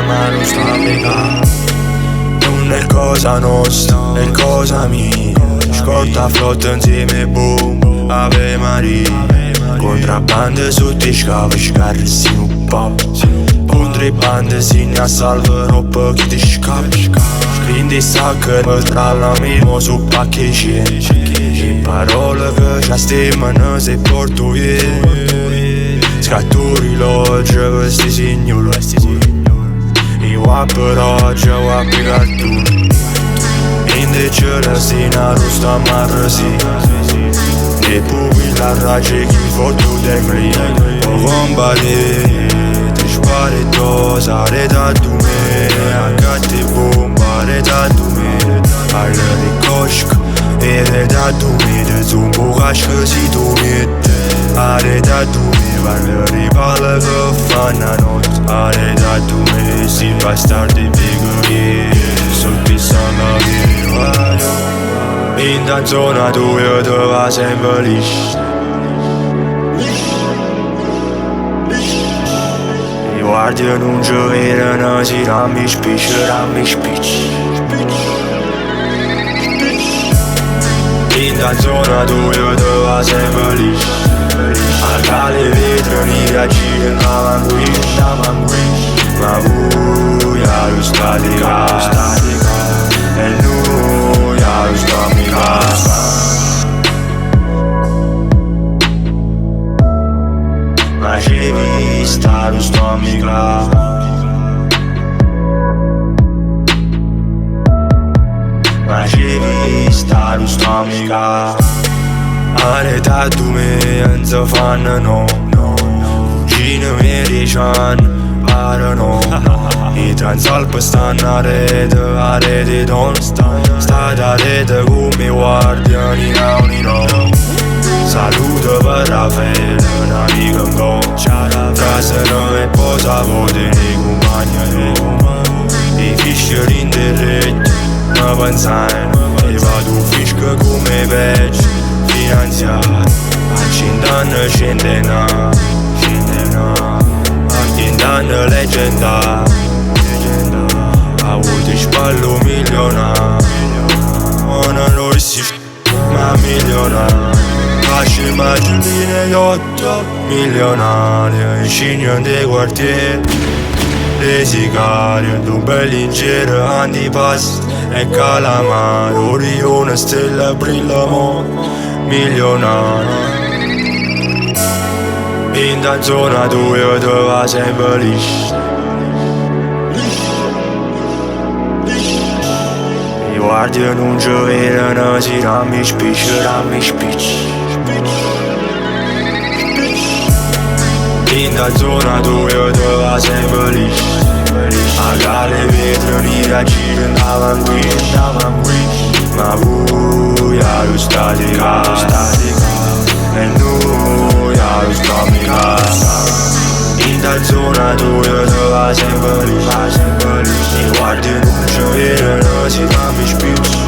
ma non sta mica. Non è cosa nostra, è cosa mia. Scorta flotta insieme, boom, Ave Maria. Contrabbande sotto i scavi, scarsi un po'. Contrabbande si ne salva roba che ti scappa. Quindi sa che mi trallamiamo su pacchi. In parole che ci stimano se porto via. Scatturi l'oggi questi signori. I wapperoggi, wappi cartoni. Invece restina rusta marrasi. E poi la raggi chi foto del green. O combattere, ti spari tosare da tu me. A catti bombare da tu me. Alle ricosca, e da tu me. De zumbo casca si tu mette. Are da tu me, vale rivale che fanno notte. Are da tu me, si bastardi piccoli. Sotto sono vivo. In da zona dove tu va sempre liscio. I guardi non ci vedono, si rammi spicci. In da zona dove tu va sempre liscio. Alca le vetro, ni raggi, andavan qui. Ma buia lo statica. E lui lo sta mica. Ma c'è vista lo sta mica. Ma c'è vista lo sta mica. Are da tu me non si fanno no. Cugine americane are no. I transalpi stanno a rete don. Sta da rete come guardiani no. Saluto per Raffaele, un amico in go. Frase non è posa voce nei compagni. I fischieri in terretto, ma pensano. E vado fisco come vecchio finanziario. A 100 anni scendena. A 100 anni leggenda. A volte spallo milionario. Ma non lo si ma milionario. Faccio immagini yacht milionario. Scegno dei quartieri, le sicarie. Due belli in giro, antipasto e calamaro. Orione, stella, brilla mo milionario. In da zona dove tu va sempre liscio. I guardi non ci vedono, si rammi spicci. In da zona dove tu va sempre liscio. A le vetro, ni raggi, andavan qui. Ma buia lo statica. E noi lo sta mica. In da zona dove tu va sempre liscio. I guardi non ci vedono, si rammi spicci.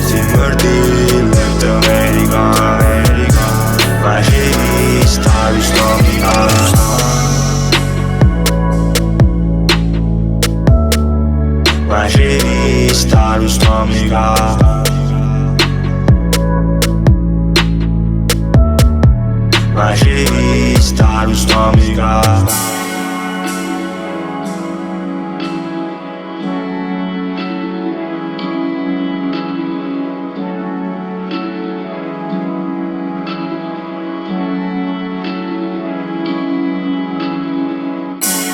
Si mordi l'etto americano. Ma c'è vista lo sta mica. Ma c'è vista lo sta mica. Ma c'è vista lo sta mica.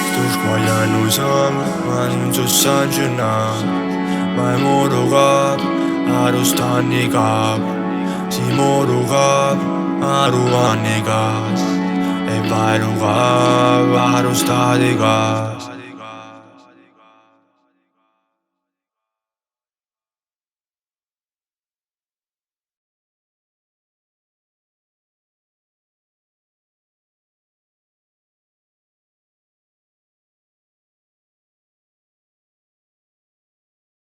Sto squagliando sangue, ma non so sanguinare. Ma è moro capo, a rostare capo. Si moro capo, a rubarne gas. E vai lo capo, a rostare capo.